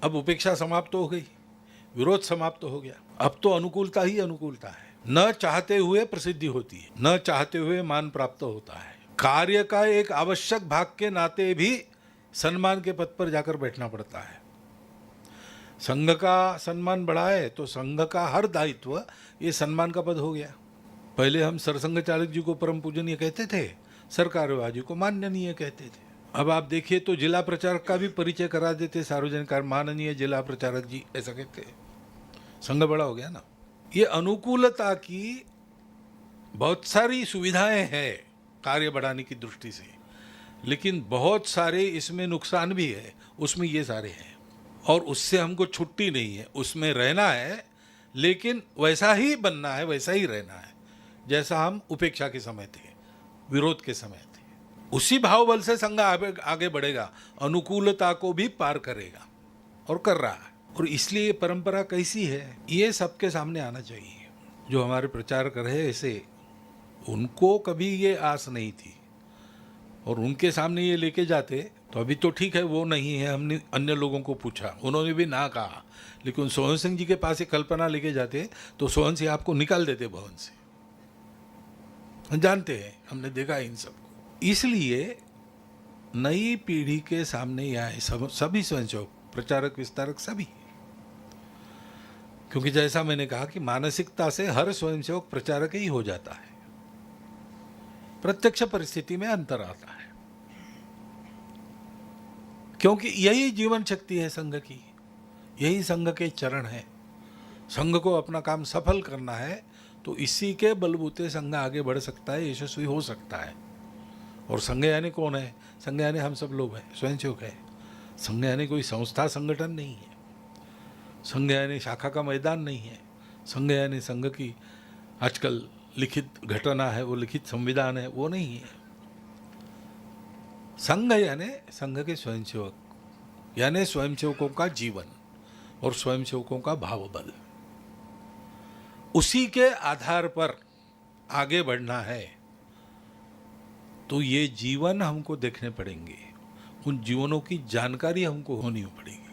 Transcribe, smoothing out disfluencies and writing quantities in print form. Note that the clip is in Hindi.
अब उपेक्षा समाप्त हो गई, विरोध समाप्त हो गया, अब तो अनुकूलता ही अनुकूलता है। न चाहते हुए प्रसिद्धि होती है, न चाहते हुए मान प्राप्त होता है। कार्य का एक आवश्यक भाग के नाते भी सम्मान के पद पर जाकर बैठना पड़ता है। संघ का सम्मान बढ़ाए तो संघ का हर दायित्व ये सम्मान का पद हो गया। पहले हम सरसंघ चालक जी को परम पूजनीय कहते थे, सरकारवाजी को माननीय कहते थे। अब आप देखिए तो जिला प्रचारक का भी परिचय करा देते, सार्वजनिक माननीय जिला प्रचारक जी ऐसा कहते। संघ बड़ा हो गया ना। ये अनुकूलता की बहुत सारी सुविधाएं हैं कार्य बढ़ाने की दृष्टि से, लेकिन बहुत सारे इसमें नुकसान भी है। उसमें ये सारे हैं और उससे हमको छुट्टी नहीं है, उसमें रहना है, लेकिन वैसा ही बनना है, वैसा ही रहना है जैसा हम उपेक्षा के समय थे, विरोध के समय थे। उसी भाव बल से संघ आगे बढ़ेगा, अनुकूलता को भी पार करेगा और कर रहा है। और इसलिए ये परंपरा कैसी है ये सबके सामने आना चाहिए। जो हमारे प्रचारक रहे ऐसे, उनको कभी ये आस नहीं थी और उनके सामने ये लेके जाते तो अभी तो ठीक है वो नहीं है, हमने अन्य लोगों को पूछा, उन्होंने भी ना कहा, लेकिन सोहन सिंह जी के पास एक कल्पना लेके जाते तो सोहन सिंह आपको निकाल देते भवन से। जानते हैं, हमने देखा इन सबको। इसलिए नई पीढ़ी के सामने यह है सभी स्वयंसेवक, प्रचारक, विस्तारक सभी, क्योंकि जैसा मैंने कहा कि मानसिकता से हर स्वयंसेवक प्रचारक ही हो जाता है। प्रत्यक्ष परिस्थिति में अंतर आता है, क्योंकि यही जीवन शक्ति है संघ की, यही संघ के चरण है। संघ को अपना काम सफल करना है तो इसी के बलबूते संघ आगे बढ़ सकता है, यशस्वी हो सकता है। और संघ यानी कौन है? संघ यानी हम सब लोग हैं, स्वयंसेवक है। संघ यानी कोई संस्था संगठन नहीं है, संघ यानी शाखा का मैदान नहीं है, संघ यानी संघ की आजकल लिखित घटना है, वो लिखित संविधान है, वो नहीं है। संघ यानी संघ के स्वयंसेवक, यानी स्वयंसेवकों का जीवन और स्वयंसेवकों का भाव बल। उसी के आधार पर आगे बढ़ना है तो ये जीवन हमको देखने पड़ेंगे, उन जीवनों की जानकारी हमको होनी पड़ेगी।